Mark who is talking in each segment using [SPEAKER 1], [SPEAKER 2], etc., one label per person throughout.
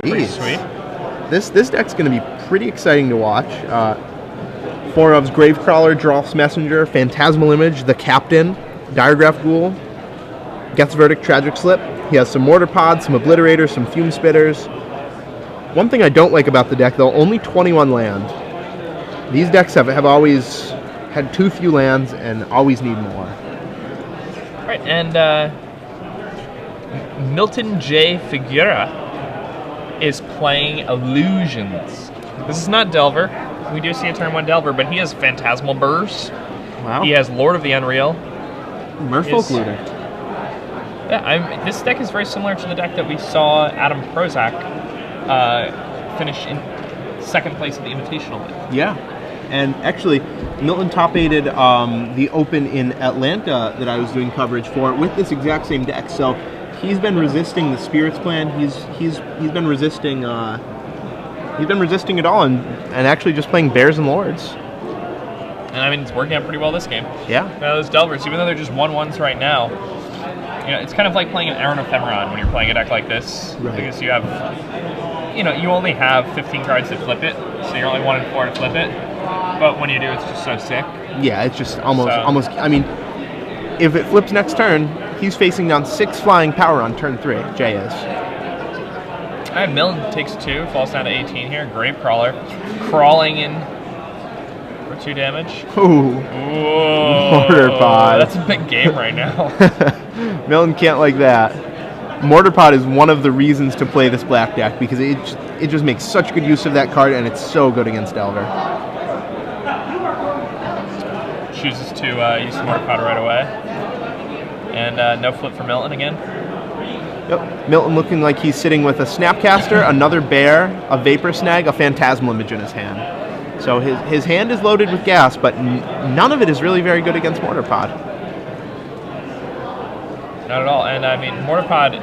[SPEAKER 1] Pretty
[SPEAKER 2] Jeez.
[SPEAKER 1] sweet. This deck's going to be pretty exciting to watch. 4 of's Gravecrawler, Drolf's Messenger, Phantasmal Image, the Captain, Diregraph Ghoul, Geth's Verdict, Tragic Slip. He has some Mortar Pods, some Obliterators, some Fume Spitters. One thing I don't like about the deck, though, only 21 land. These decks have always had too few lands and always need more.
[SPEAKER 2] All right, and Milton J. Figueroa is playing Illusions. This is not Delver. We do see a turn 1 Delver, but he has Phantasmal Burst.
[SPEAKER 1] Wow.
[SPEAKER 2] He has Lord of the Unreal.
[SPEAKER 1] Merfolk Looter.
[SPEAKER 2] Yeah, this deck is very similar to the deck that we saw Adam Prozac finish in 2nd place at the Invitational with.
[SPEAKER 1] Yeah. And actually, Milton top-aided the Open in Atlanta that I was doing coverage for with this exact same deck. So he's been resisting the Spirits Plan. He's been resisting it all and actually just playing Bears and Lords.
[SPEAKER 2] And I mean, it's working out pretty well this game.
[SPEAKER 1] Yeah.
[SPEAKER 2] Now those Delvers, even though they're just 1/1s right now, you know, it's kind of like playing an Aaron Ephemeron when you're playing a deck like this,
[SPEAKER 1] right.
[SPEAKER 2] Because you have, you know, you only have 15 cards that flip it, so you're only 1 in 4 to flip it. But when you do, it's just so sick.
[SPEAKER 1] Yeah, it's just almost. I mean, if it flips next turn, he's facing down 6 flying power on turn 3. Jay is.
[SPEAKER 2] All right, Milton takes 2, falls down to 18 here. Gravecrawler, crawling in for 2 damage.
[SPEAKER 1] Ooh.
[SPEAKER 2] Whoa.
[SPEAKER 1] Mortar Pod.
[SPEAKER 2] That's a big game right now.
[SPEAKER 1] Milton can't like that. Mortar Pod is one of the reasons to play this black deck because it just makes such good use of that card and it's so good against Delver.
[SPEAKER 2] Chooses to use the Mortar Pod right away. And no flip for Milton again.
[SPEAKER 1] Yep. Milton looking like he's sitting with a Snapcaster, another Bear, a Vapor Snag, a Phantasmal Image in his hand. So his hand is loaded with gas, but none of it is really very good against Mortar Pod.
[SPEAKER 2] Not at all. And I mean, Mortar Pod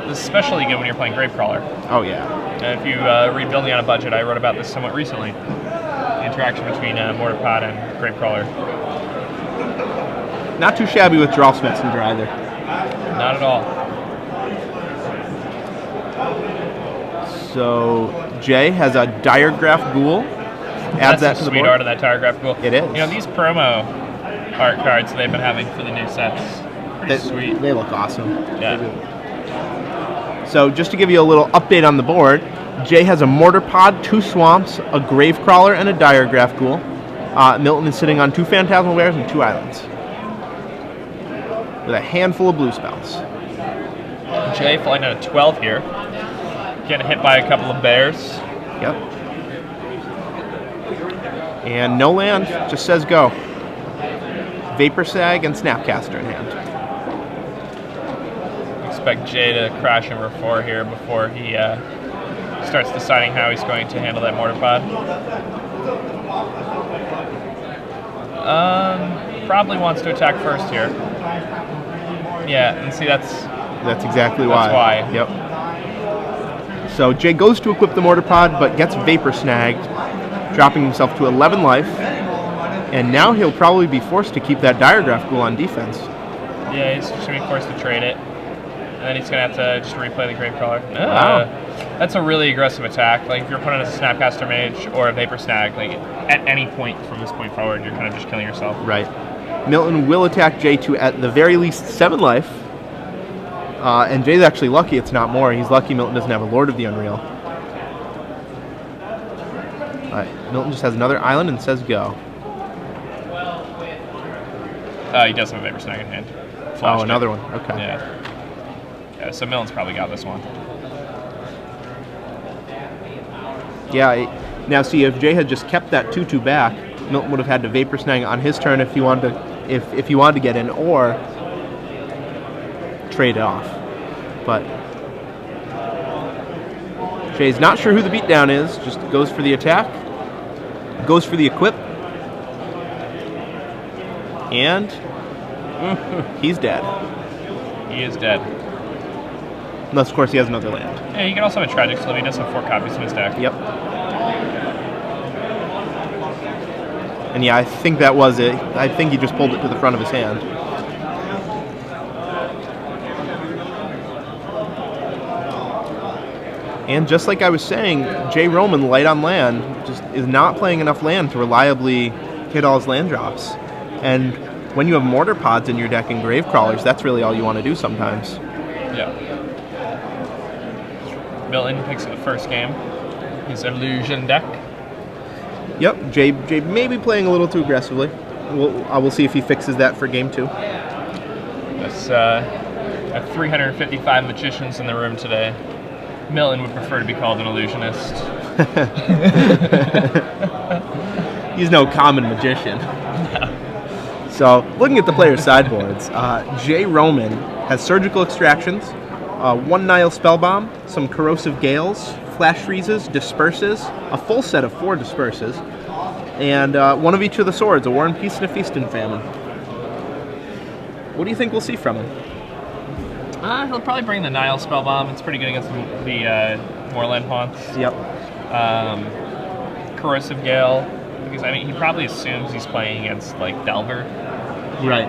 [SPEAKER 2] is especially good when you're playing Gravecrawler.
[SPEAKER 1] Oh, yeah.
[SPEAKER 2] And if you read Building on a Budget, I wrote about this somewhat recently. The interaction between Mortar Pod and Gravecrawler.
[SPEAKER 1] Not too shabby with Drolf's Messenger either.
[SPEAKER 2] Not at all.
[SPEAKER 1] So Jay has a Diregraph Ghoul. Adds that to the
[SPEAKER 2] sweet
[SPEAKER 1] board.
[SPEAKER 2] art of that Diregraph Ghoul.
[SPEAKER 1] It is.
[SPEAKER 2] You know, these promo art cards they've been having for the new sets, pretty sweet.
[SPEAKER 1] They look awesome.
[SPEAKER 2] Yeah.
[SPEAKER 1] So just to give you a little update on the board, Jay has a Mortar Pod, 2 Swamps, a Gravecrawler, and a Diregraph Ghoul. Milton is sitting on 2 Phantasmal Bears and 2 Islands. With a handful of blue spells.
[SPEAKER 2] Jay falling down to 12 here. Getting hit by a couple of bears.
[SPEAKER 1] Yep. And no land, just says go. Vapor Sag and Snapcaster in hand.
[SPEAKER 2] Expect Jay to crash number 4 here before he starts deciding how he's going to handle that Mortar Pod. Probably wants to attack first here. Yeah, and see that's
[SPEAKER 1] exactly why.
[SPEAKER 2] That's why.
[SPEAKER 1] Yep. So Jay goes to equip the Mortar Pod, but gets Vapor Snagged, dropping himself to 11 life. And now he'll probably be forced to keep that Diregraph Ghoul on defense.
[SPEAKER 2] Yeah, he's just going to be forced to trade it. And then he's going to have to just replay the Gravecrawler.
[SPEAKER 1] Wow.
[SPEAKER 2] That's a really aggressive attack. Like, if your opponent is a Snapcaster Mage or a Vapor Snag, like, at any point from this point forward, you're kind of just killing yourself.
[SPEAKER 1] Right. Milton will attack Jay to, at the very least, 7 life. And Jay's actually lucky it's not more. He's lucky Milton doesn't have a Lord of the Unreal. Alright, Milton just has another island and says go.
[SPEAKER 2] He does have a Vapor Snag in hand.
[SPEAKER 1] Oh, another one. Okay.
[SPEAKER 2] Yeah, so Milton's probably got this one.
[SPEAKER 1] Yeah, now see, if Jay had just kept that 2/2 back, Milton would have had to Vapor Snag on his turn if he wanted to, if he wanted to get in, or trade it off. But Jay's not sure who the beatdown is, just goes for the attack, goes for the equip, and he's dead.
[SPEAKER 2] He is dead.
[SPEAKER 1] Unless, of course, he has another land.
[SPEAKER 2] Yeah, you can also have a Tragic Slip. He does have 4 copies in his deck.
[SPEAKER 1] Yep. And yeah, I think that was it. I think he just pulled it to the front of his hand. And just like I was saying, Jay Roman, light on land, just is not playing enough land to reliably hit all his land drops. And when you have mortar pods in your deck and grave crawlers, that's really all you want to do sometimes.
[SPEAKER 2] Yeah. Milton picks up the first game. His illusion deck.
[SPEAKER 1] Yep, Jay may be playing a little too aggressively. I will see if he fixes that for game 2.
[SPEAKER 2] That's 355 magicians in the room today. Milton would prefer to be called an illusionist.
[SPEAKER 1] He's no common magician.
[SPEAKER 2] No.
[SPEAKER 1] So, looking at the player's sideboards, Jay Roman has Surgical Extractions, 1 Nile Spellbomb, some Corrosive Gales, Flash Freezes, Disperses, a full set of 4 Disperses, and 1 of each of the swords, a War and Peace and a Feast and Famine. What do you think we'll see from him?
[SPEAKER 2] He'll probably bring the Nile Spellbomb. It's pretty good against the Moorland Haunts.
[SPEAKER 1] Yep.
[SPEAKER 2] Corrosive Gale, because I mean he probably assumes he's playing against like Delver.
[SPEAKER 1] Right.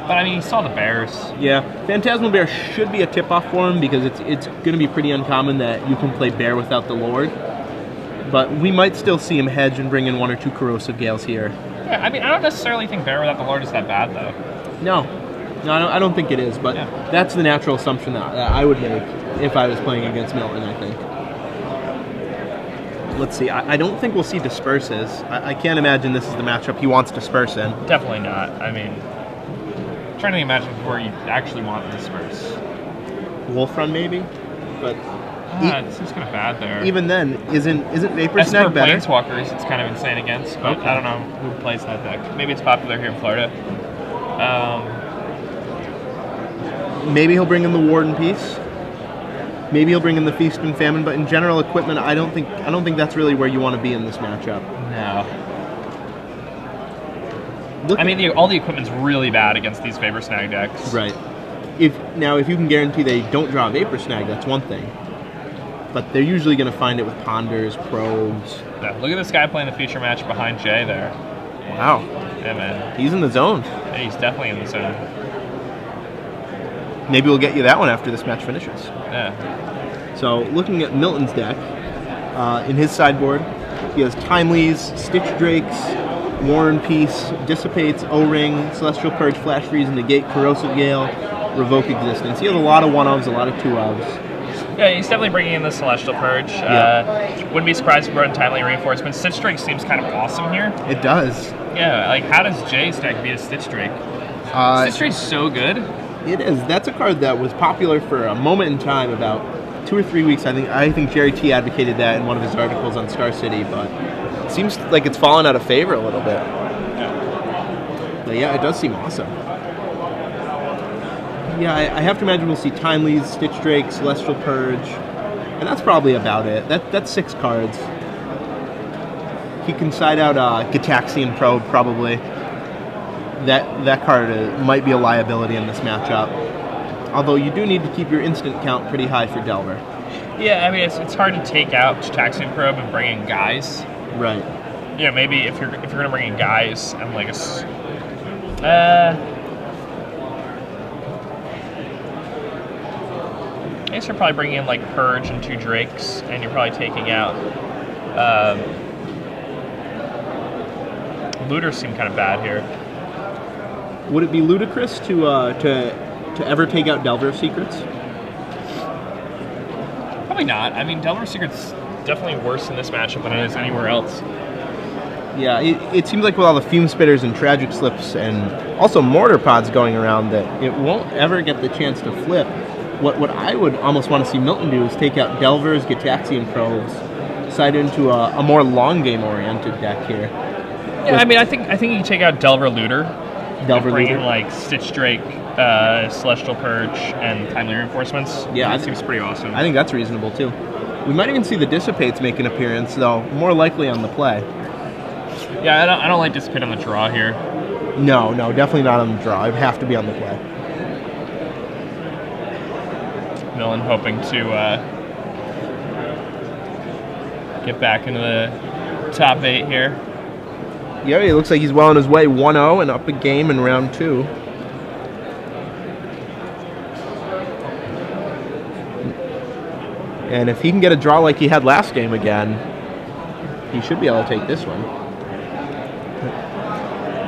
[SPEAKER 2] But I mean he saw the bears.
[SPEAKER 1] Yeah. Phantasmal Bear should be a tip-off for him because it's going to be pretty uncommon that you can play Bear without the Lord. But we might still see him hedge and bring in 1 or 2 Corrosive Gales here.
[SPEAKER 2] Yeah, I mean I don't necessarily think Bear without the Lord is that bad though.
[SPEAKER 1] No, I don't think it is, but that's the natural assumption that I would make if I was playing against Milton, I think. Let's see, I don't think we'll see Disperses. I can't imagine this is the matchup he wants Disperse in.
[SPEAKER 2] Definitely not. I mean, I'm trying to imagine where you actually want to disperse.
[SPEAKER 1] Wolf Run maybe? But
[SPEAKER 2] it seems kind of bad there.
[SPEAKER 1] even then, isn't Vapor
[SPEAKER 2] As for
[SPEAKER 1] Snag better?
[SPEAKER 2] Planeswalkers, it's kind of insane against, but
[SPEAKER 1] Okay.
[SPEAKER 2] I don't know who plays that deck. Maybe it's popular here in Florida.
[SPEAKER 1] Maybe he'll bring in the War and Peace. Maybe he'll bring in the Feast and Famine, but in general equipment, I don't think that's really where you want to be in this matchup.
[SPEAKER 2] No. I mean, all the equipment's really bad against these Vapor Snag decks.
[SPEAKER 1] Right. If you can guarantee they don't draw a Vapor Snag, that's one thing. But they're usually going to find it with Ponders, Probes.
[SPEAKER 2] Yeah, look at this guy playing the feature match behind Jay there.
[SPEAKER 1] Wow.
[SPEAKER 2] Yeah, man.
[SPEAKER 1] He's in the zone.
[SPEAKER 2] Yeah, he's definitely in the zone.
[SPEAKER 1] Maybe we'll get you that one after this match finishes.
[SPEAKER 2] Yeah.
[SPEAKER 1] So, looking at Milton's deck, in his sideboard, he has Timelies, Stitch Drakes, War and Peace, Dissipates, O-Ring, Celestial Purge, Flash Freeze, Negate, Corrosive Gale, Revoke Existence. He has a lot of 1-ofs, a lot of 2-ofs.
[SPEAKER 2] Yeah, he's definitely bringing in the Celestial Purge. Wouldn't be surprised if we brought in Timely Reinforcement. Stitch Drake seems kind of awesome here.
[SPEAKER 1] It does.
[SPEAKER 2] Yeah, like how does Jay's deck beat a Stitch Drake? Stitch Drake's so good.
[SPEAKER 1] It is. That's a card that was popular for a moment in time, about 2 or 3 weeks. I think Jerry T advocated that in one of his articles on Star City, but it seems like it's fallen out of favor a little bit.
[SPEAKER 2] Yeah.
[SPEAKER 1] But yeah, it does seem awesome. Yeah, I have to imagine we'll see Timelies, Stitch Drake, Celestial Purge, and that's probably about it. That's 6 cards. He can side out Gitaxian Probe, probably. That card might be a liability in this matchup. Although you do need to keep your instant count pretty high for Delver.
[SPEAKER 2] Yeah, I mean it's hard to take out Gitaxian Probe and bring in guys.
[SPEAKER 1] Right.
[SPEAKER 2] You know, maybe if you're gonna bring in guys and like I guess you're probably bringing in like Purge and 2 Drakes, and you're probably taking out. Looters seem kind of bad here.
[SPEAKER 1] Would it be ludicrous to ever take out Delver Secrets?
[SPEAKER 2] Probably not. I mean, Delver Secret's definitely worse in this matchup than it is anywhere else.
[SPEAKER 1] Yeah, it seems like with all the Fume Spitters and Tragic Slips and also Mortar Pods going around that it won't ever get the chance to flip. What I would almost want to see Milton do is take out Delvers, Gitaxian Probes, side into a more long game oriented deck here.
[SPEAKER 2] Yeah, I mean, I think you can take out Delver Looter. Bring in like Stitch Drake, Celestial Purge, and Timely Reinforcements.
[SPEAKER 1] Yeah,
[SPEAKER 2] that seems pretty awesome.
[SPEAKER 1] I think that's reasonable too. We might even see the Dissipates make an appearance, though more likely on the play.
[SPEAKER 2] Yeah, I don't like Dissipate on the draw here.
[SPEAKER 1] No, definitely not on the draw. It'd have to be on the play.
[SPEAKER 2] Milton hoping to get back into the top 8 here.
[SPEAKER 1] Yeah, it looks like he's well on his way. 1-0 and up a game in round 2. And if he can get a draw like he had last game again, he should be able to take this one.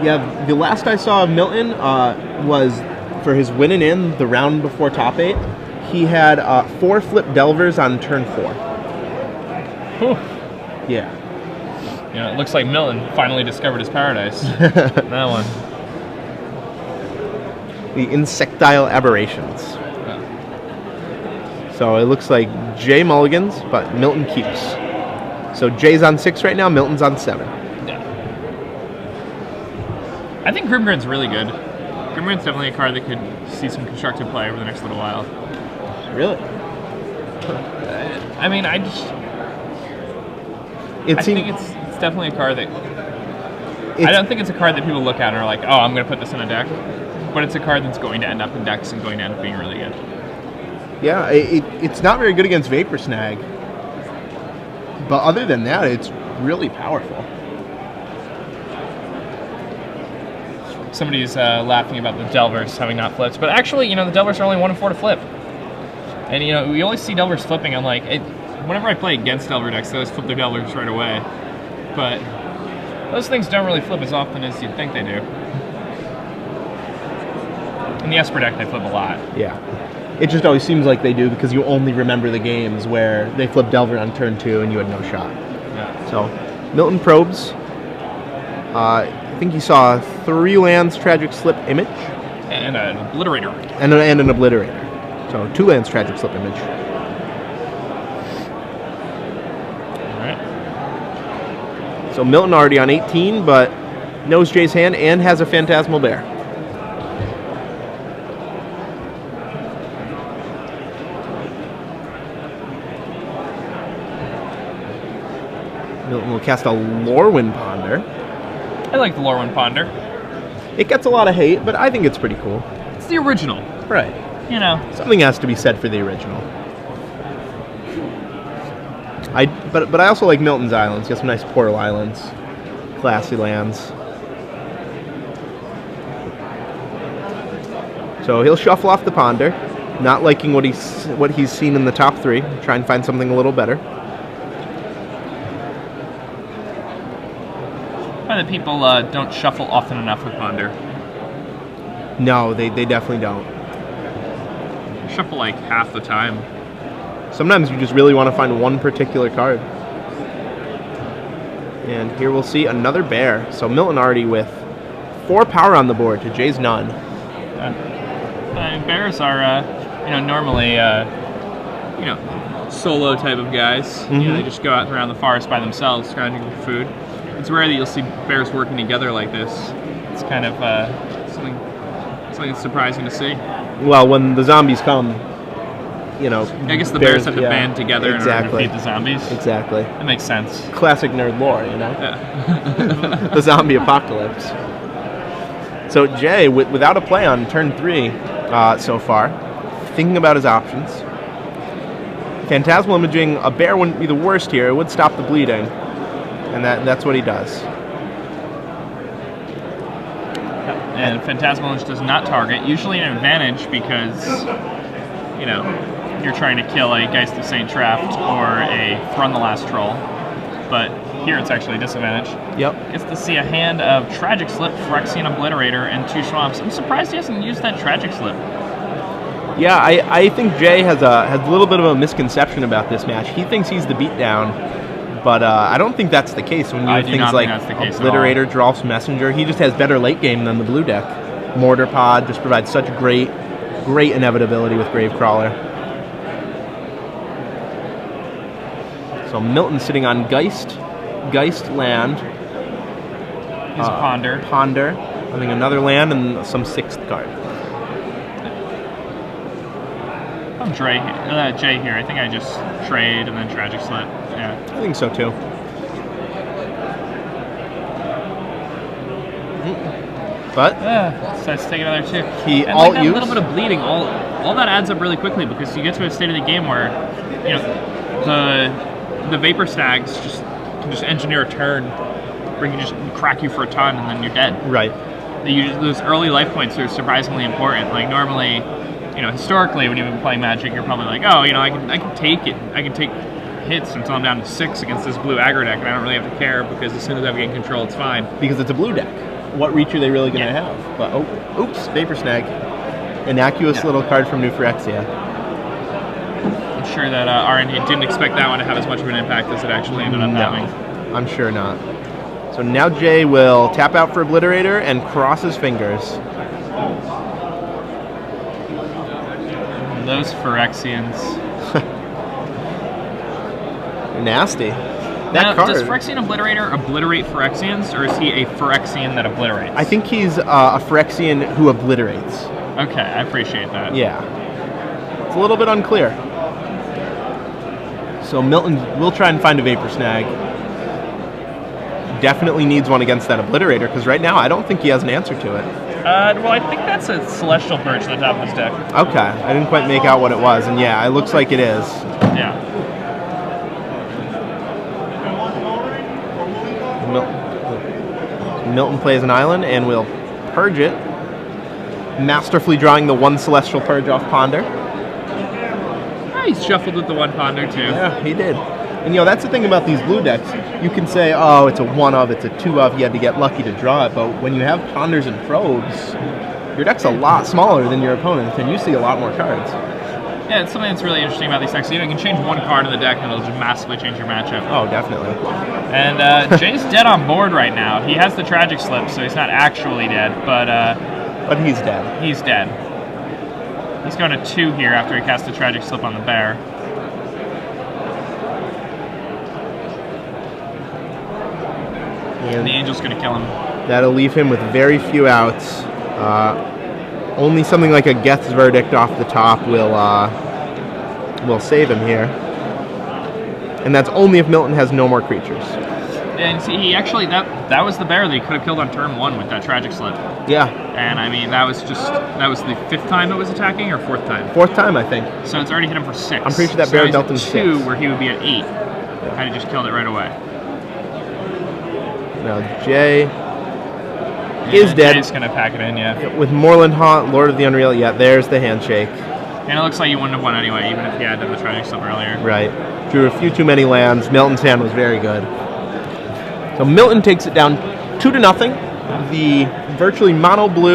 [SPEAKER 1] Yeah, the last I saw of Milton was for his winning in the round before top 8. He had 4 flip Delvers on turn 4.
[SPEAKER 2] Whew.
[SPEAKER 1] Yeah.
[SPEAKER 2] It looks like Milton finally discovered his paradise. That one.
[SPEAKER 1] The Insectile Aberrations. So it looks like Jay mulligans, but Milton keeps. So Jay's on 6 right now, Milton's on 7.
[SPEAKER 2] Yeah. I think Grimgrin's really good. Grimgrin's definitely a card that could see some constructive play over the next little while.
[SPEAKER 1] Really?
[SPEAKER 2] I mean, I think it's definitely a card that... I don't think it's a card that people look at and are like, oh, I'm going to put this in a deck. But it's a card that's going to end up in decks and going to end up being really good.
[SPEAKER 1] Yeah, it's not very good against Vapor Snag. But other than that, it's really powerful.
[SPEAKER 2] Somebody's laughing about the Delvers having not flipped. But actually, the Delvers are only 1 and 4 to flip. And, we always see Delvers flipping. I'm like, whenever I play against Delver decks, they always flip their Delvers right away. But those things don't really flip as often as you'd think they do. In the Esper deck, they flip a lot.
[SPEAKER 1] Yeah. It just always seems like they do because you only remember the games where they flipped Delver on turn 2 and you had no shot.
[SPEAKER 2] Yeah.
[SPEAKER 1] So, Milton probes. I think he saw 3 lands, Tragic Slip, Image.
[SPEAKER 2] And an Obliterator.
[SPEAKER 1] And an Obliterator. So 2 lands, Tragic Slip, Image.
[SPEAKER 2] Alright.
[SPEAKER 1] So Milton already on 18, but knows Jay's hand and has a Phantasmal Bear. Milton will cast a Lorwyn Ponder.
[SPEAKER 2] I like the Lorwyn Ponder.
[SPEAKER 1] It gets a lot of hate, but I think it's pretty cool.
[SPEAKER 2] It's the original.
[SPEAKER 1] Right. Something has to be said for the original. But I also like Milton's Islands. He has some nice Portal Islands. Classy lands. So he'll shuffle off the Ponder. Not liking what he's seen in the top 3. Try and find something a little better.
[SPEAKER 2] That people don't shuffle often enough with Ponder.
[SPEAKER 1] No, they definitely don't.
[SPEAKER 2] Shuffle like half the time.
[SPEAKER 1] Sometimes you just really want to find one particular card. And here we'll see another bear. So Milton already with 4 power on the board to Jay's none.
[SPEAKER 2] Bears are, normally, solo type of guys.
[SPEAKER 1] Mm-hmm.
[SPEAKER 2] They just go out around the forest by themselves, scrounging for food. It's rare that you'll see bears working together like this. It's kind of something that's surprising to see.
[SPEAKER 1] Well, when the zombies come,
[SPEAKER 2] I guess the bears have to band together in order to defeat the zombies.
[SPEAKER 1] Exactly.
[SPEAKER 2] That makes sense.
[SPEAKER 1] Classic nerd lore,
[SPEAKER 2] Yeah.
[SPEAKER 1] The zombie apocalypse. So Jay, without a play on turn 3 so far, thinking about his options. Phantasmal Imaging, a bear wouldn't be the worst here. It would stop the bleeding. And that's what he does.
[SPEAKER 2] And Phantasmal Image does not target. Usually an advantage because, you're trying to kill a Geist of St. Traft or a Thrun the Last Troll. But here it's actually a disadvantage.
[SPEAKER 1] Yep.
[SPEAKER 2] Gets to see a hand of Tragic Slip, Phyrexian Obliterator, and 2 Swamps. I'm surprised he hasn't used that Tragic Slip.
[SPEAKER 1] Yeah, I think Jay has a little bit of a misconception about this match. He thinks he's the beatdown. But I don't think that's the case when you have things like Obliterator, Drolf's Messenger. He just has better late game than the blue deck. Mortar Pod just provides such great inevitability with Gravecrawler. So Milton sitting on Geist land.
[SPEAKER 2] He's Ponder.
[SPEAKER 1] I think another land and some 6th card.
[SPEAKER 2] I'm Jay here. I think I just trade and then Tragic Slip. Yeah.
[SPEAKER 1] I think so too. But
[SPEAKER 2] decides to take another 2.
[SPEAKER 1] He
[SPEAKER 2] and
[SPEAKER 1] alt
[SPEAKER 2] like that
[SPEAKER 1] use.
[SPEAKER 2] little bit of bleeding, all that adds up really quickly because you get to a state of the game where the Vapor Stags can just engineer a turn where he can just crack you for a ton and then you're dead.
[SPEAKER 1] Right.
[SPEAKER 2] Those early life points are surprisingly important. Like normally historically, when you've been playing Magic, you're probably like, oh, I can take it. I can take hits until I'm down to 6 against this blue aggro deck, and I don't really have to care because as soon as I gain control, it's fine.
[SPEAKER 1] Because it's a blue deck. What reach are they really going to have? But oops, Vapor Snag. Innocuous little card from New Phyrexia.
[SPEAKER 2] I'm sure that RND didn't expect that one to have as much of an impact as it actually ended up having.
[SPEAKER 1] I'm sure not. So now Jay will tap out for Obliterator and cross his fingers.
[SPEAKER 2] And those Phyrexians.
[SPEAKER 1] Nasty.
[SPEAKER 2] Now, does Phyrexian Obliterator obliterate Phyrexians, or is he a Phyrexian that obliterates?
[SPEAKER 1] I think he's a Phyrexian who obliterates.
[SPEAKER 2] Okay, I appreciate that.
[SPEAKER 1] Yeah. It's a little bit unclear. So Milton will try and find a Vapor Snag. Definitely needs one against that Obliterator, because right now I don't think he has an answer to it.
[SPEAKER 2] Well, I think that's a Celestial Purge at the top of his deck.
[SPEAKER 1] Okay, I didn't quite make out what it was, and yeah, it looks like it is.
[SPEAKER 2] Yeah.
[SPEAKER 1] Milton plays an island and will purge it, masterfully drawing the 1 Celestial Purge off Ponder.
[SPEAKER 2] Oh, he's shuffled with the 1 Ponder too.
[SPEAKER 1] Yeah, he did. And that's the thing about these blue decks. You can say, oh, it's a 1 of, it's a 2 of, you had to get lucky to draw it, but when you have Ponders and Probes, your deck's a lot smaller than your opponent's, and you see a lot more cards.
[SPEAKER 2] Yeah, it's something that's really interesting about these decks. You can change 1 card in the deck and it'll just massively change your matchup.
[SPEAKER 1] Oh, definitely.
[SPEAKER 2] And Jay's dead on board right now. He has the Tragic Slip, so he's not actually dead, but
[SPEAKER 1] he's dead.
[SPEAKER 2] He's dead. He's going to 2 here after he casts the Tragic Slip on the bear. And the Angel's going to kill him.
[SPEAKER 1] That'll leave him with very few outs. Only something like a Geth's Verdict off the top will save him here. And that's only if Milton has no more creatures.
[SPEAKER 2] And see, he actually, that was the bear that he could have killed on turn 1 with that Tragic Slip.
[SPEAKER 1] Yeah.
[SPEAKER 2] And I mean, that was the 5th time it was attacking, or 4th time?
[SPEAKER 1] 4th time, I think.
[SPEAKER 2] So it's already hit him for 6.
[SPEAKER 1] I'm pretty sure that bear dealt him 6.
[SPEAKER 2] 2, where he would be at 8. Yeah. Had he just killed it right away.
[SPEAKER 1] Now Jay is dead.
[SPEAKER 2] Jay's going to pack it in, yeah.
[SPEAKER 1] With Moorland Haunt, Lord of the Unreal, yeah, there's the handshake.
[SPEAKER 2] And it looks like you wouldn't have won anyway, even if he had done the Tragic Slip earlier.
[SPEAKER 1] Right. Drew a few too many lands. Milton's hand was very good. So Milton takes it down 2-0. The virtually mono blue